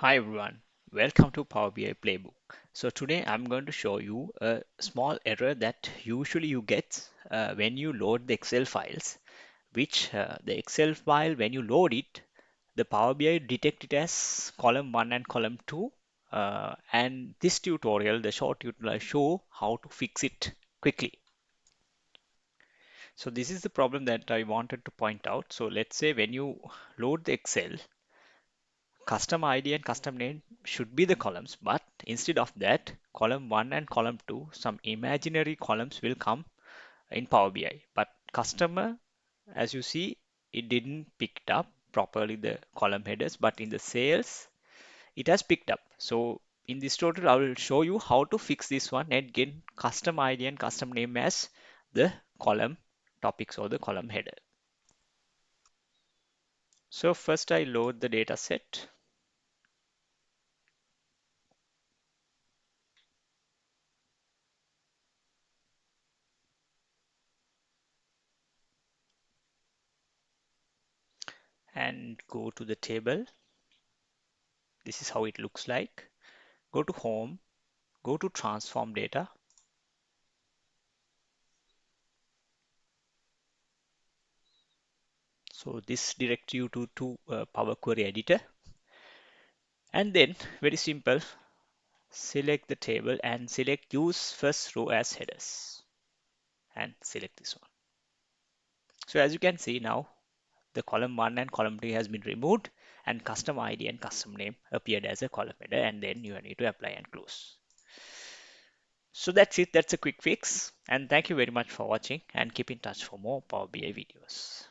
Hi everyone, welcome to Power BI Playbook. So today I'm going to show you a small error that usually you get when you load the Excel files, which the Excel file when you load it, the Power BI detect it as column 1 and column 2. And this tutorial, the short tutorial, I show how to fix it quickly. So this is the problem that I wanted to point out. So let's say when you load the Excel, custom ID and custom name should be the columns, but instead of that, column 1 and column 2, some imaginary columns will come in Power BI. But customer, as you see, it didn't pick it up properly the column headers, but in the sales, it has picked up. So in this tutorial, I will show you how to fix this one and get custom ID and custom name as the column topics or the column header. So first I load the data set. And go to the table. This is how it looks like. Go to home, go to transform data. So this directs you to Power Query Editor. And then very simple, select the table and select use first row as headers and select this one. So as you can see now, the column 1 and column 2 has been removed and custom ID and custom name appeared as a column header, and then you need to apply and close. So that's it. That's a quick fix. And thank you very much for watching, and keep in touch for more Power BI videos.